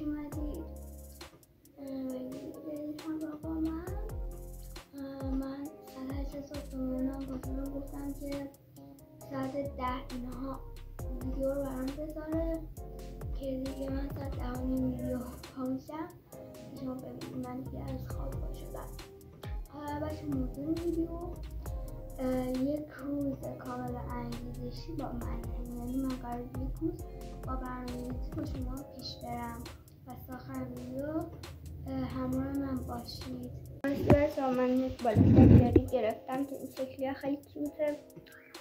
اومدید. همراه با من ساعت 8 صبح بمونم بازم گفتم که ساعت 10 اینها ویدیو رو برام بذاره که دیگه من ساعت 10 ویدیو پامشم که شما ببینید من دیگه از خواب پا شدم. حالا بچه موضوع ویدیو یک روز کامل انگیزشی با من، یعنی من قرار یک روز با برنامه‌ریزی با شما پیش برم و تا آخر ویدیو همراه من باشید. بچه‌ها من یک بالشت جدید گرفتم که این شکلیه، خیلی کیوته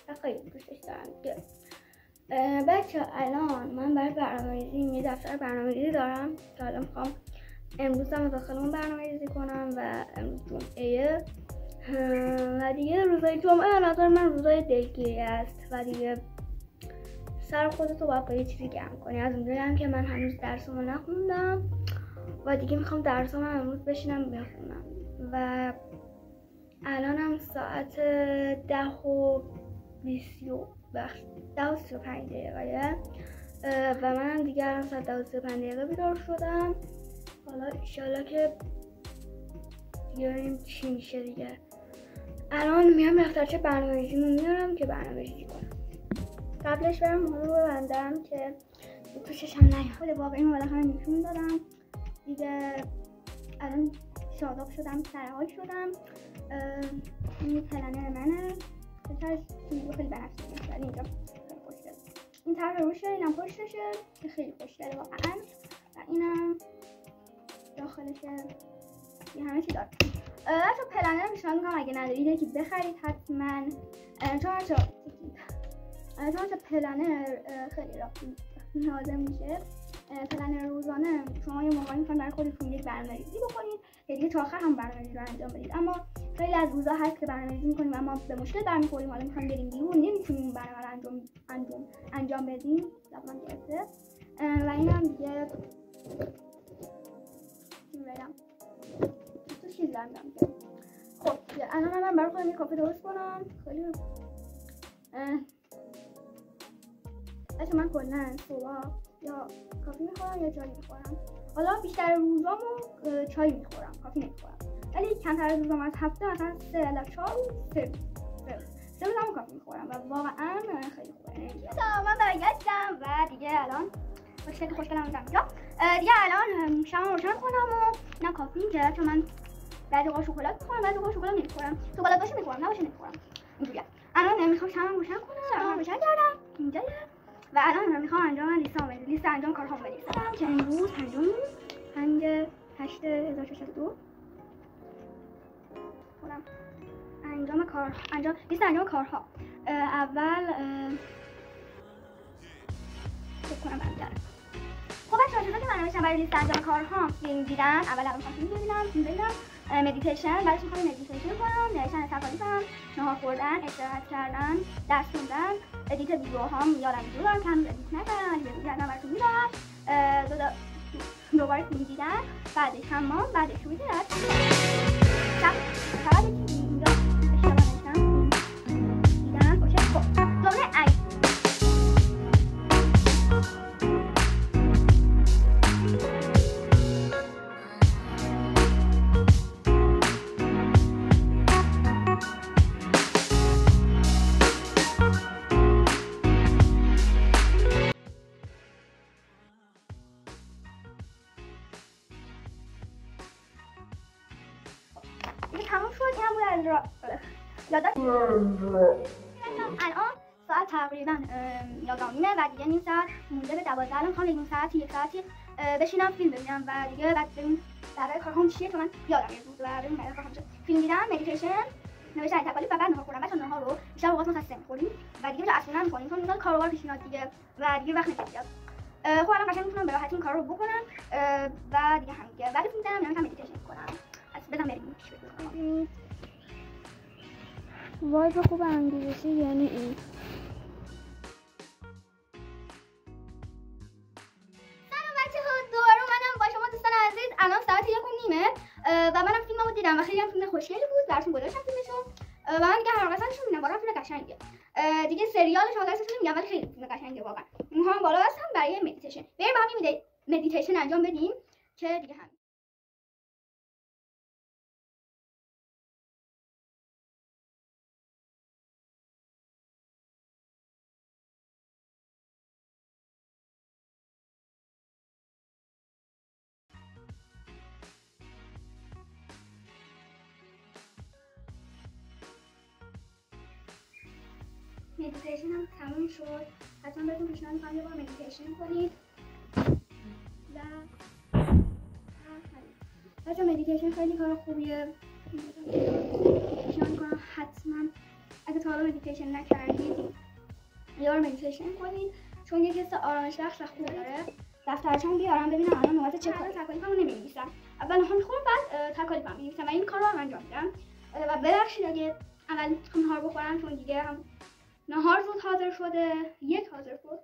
و خیلی دوستش دارم. بچه‌ها الان من برای برنامه‌ریزی یه دفتر برنامه‌ریزی دارم که حالا میخوام امروز هم داخل اون برنامه‌ریزی کنم و امروز جمعه و دیگه روزای جمعه نظر من روزای دلگیری است و دیگه سر خودتو باید با یه چیزی گرم کنی. از اونجایی هم که من هنوز درسمو نخوندم و دیگه میخوام درسامو امروز بشینم بخونم و الانم ساعت 10:35 دقیقه و منم دیگه الان ساعت 10:35 دقیقه بیدار شدم. حالا انشالله که دیگه ببینیم چی میشه دیگه. الان میام دفترچه برنامه‌ریزیمو میارم که برنامه‌ریزی کنم. قبلش برم موضوع رو ببندم که تو چشم نیاد. واقعا این بالاخره نشون دادم دیگه. الان شاداب شدم، سرحال شدم. این پلنر منه که خیلی بنفسه مثلا اینجا خیلی خوشگله. این طرف روشه، اینم پشتشه که خیلی خوشگله واقعا و اینم داخلشه. این همه چی داره. تو پلنر پیشنهاد میکنم اگه ندارید یکی بخرید حتما، چون پلنر خیلی لازم میشه. پلنر روزانه شما یه موقعی میخواین برای خودتون یک برنامه‌ریزی بکنید که دیگه تا آخر هم برنامه‌ریزی رو انجام بدید. اما خیلی از روزا هست که برنامه‌ریزی میکنیم اما به مشکل برمیخوریم، حالا میخوایم بریم بیرون نمیتونیم اون برنامه رو انجام بدیم. زبان گرفته و اینم دیگه تو چیز دارم که خب الان من برای خودم یه کافه درست کنم. خیلی بچه من کلن صبح یا کافی میخورم یا چای میخورم. حالا بیشتر روزامو چای میخورم، کافی نمیخورم، ولی کمتر از روزام از هفته مثلا 3 الا چای 3 روزامو کافی میخورم و واقعا خیلی خوبه. من برگشتم و دیگه الان خوشگلم میزنم اینجا دیگه. الان شمع روشن کنم و اینا کافی میشه، چون من بعضی وقتا شکلات میخورم بعضی وقتا شکلات نمیخورم. شکلات باشه میخورم نباشه نمیخورم. اینجوریه. الان میخوام شمع روشن کنم. شمع روشن کردم اینجا و الان میخوام انجام لیست انجام کارهام بنویسم که امروز 5/8/1402 خودم لیست انجام کارها. اول فکر کنم برمی‌گردم. خب بچه‌ها چیزایی که من نوشتم برای لیست انجام کارها فیلم دیدن. اول فیلم ببینم، مدیتیشن، بعدش میخوام مدیتیشن کنم، نوشتن تفاعلیتم، نهار خوردن، استراحت کردن، درس خوندن، ادیت ویدیوهام یادم ویدیو دارم که هنوز ادیت نکردم، ولی بعدا براتون میذارم. دوباره فیلم دیدن، بعدش حمام، بعدش رویدت شب اینجا اشتباه نوشتم دیدن. اوکی خب جمله تموم شد. این هم بود یادداشت. الان ساعت تقریبا 11 و دیگه نیم ساعت مونده به 12. الان میخوام یک ساعتی بشینم فیلم ببینم و دیگه بعد ببینیم برای کارهام چیه، چون من یادم میاد و ببینیم برای کارهام چیه. فیلم دیدم، مدیتیشن، نوشتن تفاعلی و بعد نهار خوردن. بچه‌ها نهار رو بیشتر اوقات ما خسته می‌خوریم و دیگه اصلا نمی‌کنیم چون اینا کاروبار پیش میاد دیگه و دیگه وقت نمیاد. خب الان قشنگ میتونم به راحتی این کارو بکنم و دیگه همین دیگه. بعد فیلم دیدم میرم مدیتیشن کنم. بزن بریم. وایب خوب انگیزشی یعنی این. سلام بچه‌ها، دوباره منم با شما دوستان عزیز. الان ساعت 1:30 و منم فیلممو دیدم و خیلی هم فیلم خوشگلی بود. براتون گذاشتم فیلمشو و من دیگه هر قسمتشو میبینم. واقعا فیلم قشنگه. دیگه سریالش حالا اسمش نمیگم ولی خیلی فیلم قشنگه واقعا. موهام بالا بستم برای مدیتیشن. بریم با هم مدیتیشن انجام بدیم که دیگه همین. مدیتیشن هم تموم شد. حتما بهتون پیشنهاد می‌کنم یه بار مدیتیشن کنید و بچه مدیتیشن خیلی کار خوبیه. پیشنهاد می‌کنم حتما اگه تا حالا مدیتیشن نکردید یه بار مدیتیشن کنید، چون یه حس آرامش بخش و خوب داره. دفترچه‌مو بیارم ببینم الان نوبت چه کار تکالیفمو نمی‌نویسم. اول نهار می‌خورم بعد تکالیفم می‌نویسم و این کارو هم انجام میدم. و ببخشید اگه اول می‌خوام نهار بخورم چون دیگه هم نهار زود حاضر شده، یک حاضر شد.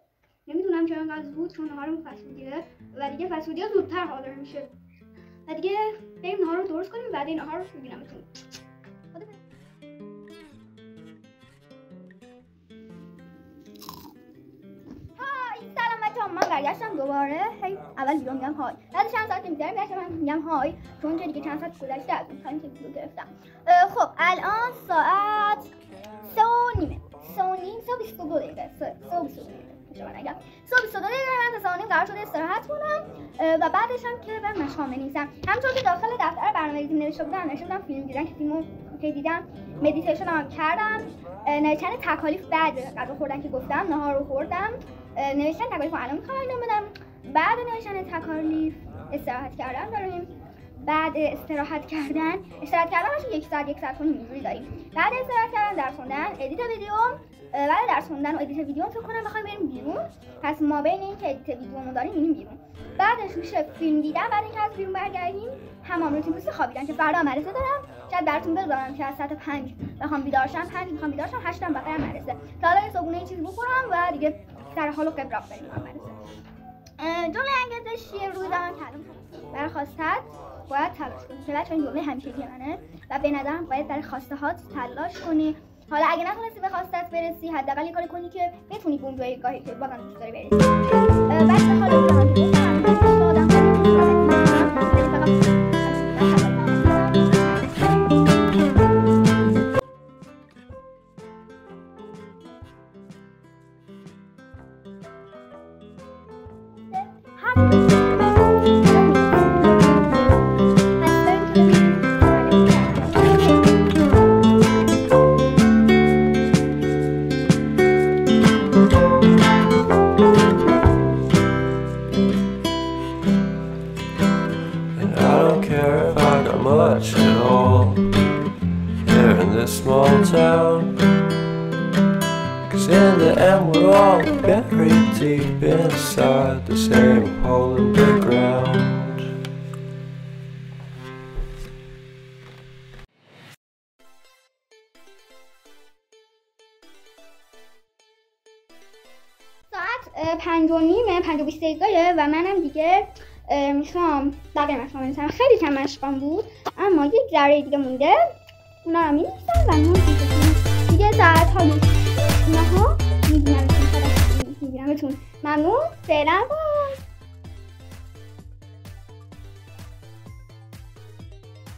نمیدونم چرا انقدر زود، چون نهارمون فسودیه و دیگه فسودیه زودتر حاضر میشه. و دیگه بریم نهار رو درست کنیم، بعد این نهار رو میبینمتون. من برگشتم دوباره. اول ویدیو میگم های، بعد چند ساعت میگذره من میگم های، چون که دیگه چند ساعت گذشته از اون تایمی که ویدیو گرفتم. خب الان ساعت 3:22 دقیقه. 3:22 دقیقه من تا 3:30 قرار شده استراحت کنم و بعدش هم که برم مشام بنویسم. همونطور که داخل دفتر برنامه‌ریزی نوشته بودم فیلم دیدن که فیلمو که دیدم، مدیتیشن هم کردم، نوشتن تکالیف بعد غذا خوردن که گفتم، نهار رو خوردم، نوشتن تکالیف الان میخوام انجام بدم. بعد نوشتن تکالیف استراحت کردن داریم. بعد استراحت کردن باشه 1 ساعت 1 ساعت اینجوری داریم. بعد استراحت کردن درس خوندن، ادیت ویدیو. بعد درس خوندن و ادیت ویدیو فکر کنم بخوایم بریم بیرون. پس ما بین این که ادیت ویدیومو داریم میریم بیرون. بعدش میشه فیلم دیدن. بعد اینکه از فیلم برگردیم حمام روتین پوست خوابیدن که فردا مدرسه دارم. شاید براتون بذارم که از ساعت 5 بخوام بیدار شم، 8 هم بخوام مدرسه. تا حالا صبحونه چیزی بخورم و دیگه سر حال و قبراق بریم مدرسه. جمله انگیزشی روزم کردم. برخواستت باید تلاش کنی. چون این جمله همیشگی منه و به نظرم باید برای خواسته هات تلاش کنی. حالا اگه نتونستی به خواستت برسی، حداقل یه کاری کنی که بتونی به اون جایگاهی که بازم دوست داری برسی. بس حالا much at all here in this small town, 'cause in the end we're all buried deep inside the same hole in the ground. ساعت 5:20 و منم دیگه میخوام بقیه مشقام بنویسم. خیلی کم مشقام بود اما یک ذره دیگه مونده، اونا رو می‌نویسم و دیگه ساعت‌های اینها می‌بینمتون. ممنون، فعلا باز.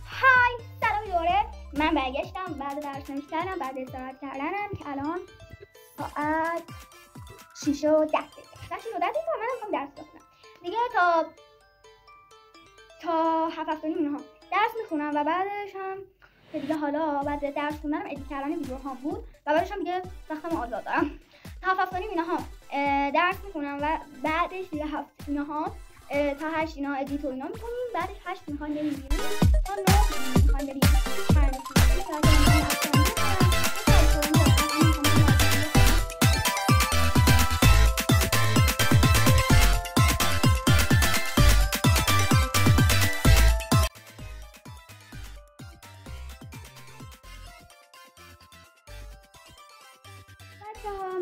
های سلام دوره، من برگشتم بعد درس نوشتنم، بعد استراحت کردنم که الان ساعت 6:10 من میخوام درس بخونم دیگه. تا 7:30 اینها درس میخونم و بعدش هم که دیگه حالا بعد درس خوندنم ادیت کردن ویدیوها بود و بعدش هم دیگه وقتم آزاد دارم. تا 7:30 اینها درس میخونم و بعدش دیگه 7 اینها تا 8 اینا ادیت و اینا میکنیم. بعدش 8 میخوایم بریم بیرون تا 9 میخوایم بریم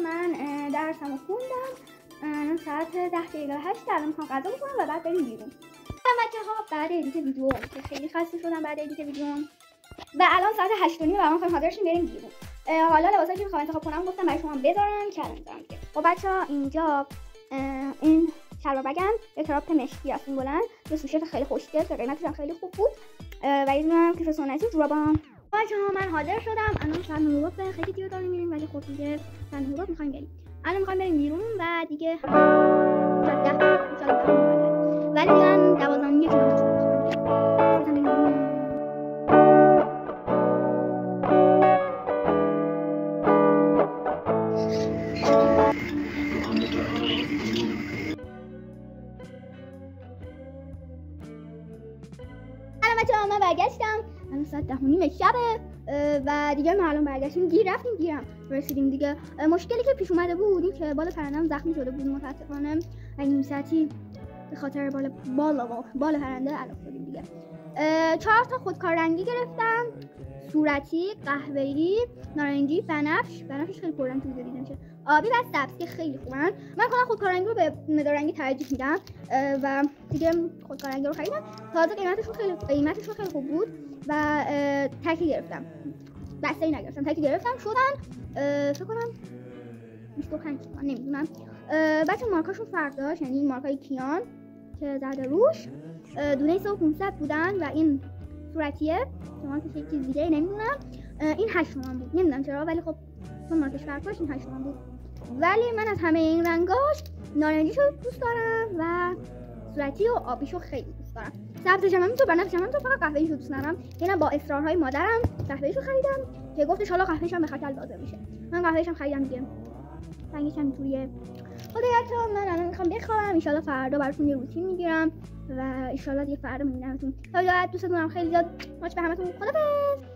من درسمو خوندم. ساعت 10:08 الان میخوام غذا بخورم و بعد بریم بیرون. بچه‌ها بعد ادیت ویدیو که خیلی خسته شدم بعد ادیت ویدیو و الان ساعت 8:30 و ما میخوایم حاضر شیم بریم بیرون. حالا لباسایی که میخوام انتخاب کنم گفتم برای شما بذارم که الان میذارم دیگه. خب بچه‌ها اینجا این شلوار بگم یه تراپ مشکی است بلند، یه سوشت خیلی خوشگل که قیمتش هم خیلی خوب بود و یه دونه کیف سنتی جورابام. بچه‌ها من حاضر شدم، الان ساعت 9 خیلی دیر داریم میریم ولی خب دیگه ساعت 9 می‌خوایم بریم. الان می‌خوایم بریم بیرون و دیگه ولی من 12 کیلومتر من برگشتم، الان ساعت 10:30 شبه و دیگه ما الان برگشتیم، گیرم رسیدیم دیگه. مشکلی که پیش اومده بود این که بال پرنده‌ام زخمی شده بود متاسفانه، نیم ساعتی به خاطر بال پرنده علف شدیم دیگه. 4 تا خودکار رنگی گرفتم، صورتی، قهوه‌ای، نارنجی، بنفش خیلی پررنگ تو دیده میشه، آبی و سبز که خیلی خوبن. من کلا خودکار رنگی رو به مداد رنگی ترجیح میدم و دیگه خودکار رنگی رو خریدم. تازه قیمتشون خیلی خوب بود و تکی گرفتم، بسته‌ای نگرفتم، تکی گرفتم. شدن فکر کنم 25 تومن، نمیدونم. بچه مارکاشون فرق داشت، یعنی این مارکای کیان که زده روش دونه 500 بودن و این صورتیه که مارکش یک چیز دیگه نمیدونم، این 8 تومن بود، نمیدونم چرا ولی خب چون مارکش فرق داشت این 8 تومن بود. ولی من از همه این رنگاش نارنجیشو دوست دارم و صورتی و آبیشو خیلی دوست دارم. سبزش هم همینطور، بنفش هم همینطور، فقط قهوه‌ایشو دوست ندارم. اینم با اصرارهای مادرم قهوه‌ایشو خریدم که گفتش حالا قهوه‌ایش هم به خاطر لازم میشه. من قهوه‌ایش هم خریدم دیگه. رنگش هم اینطوریه. خدایی‌کرا من الان میخوام بخوابم، ان شاءالله فردا براتون یه روتین میگیرم و ان شاءالله دیگه فردا میبینمتون. تا دوستتونم خیلی زیاد. ماچ به همتون. خدافظ.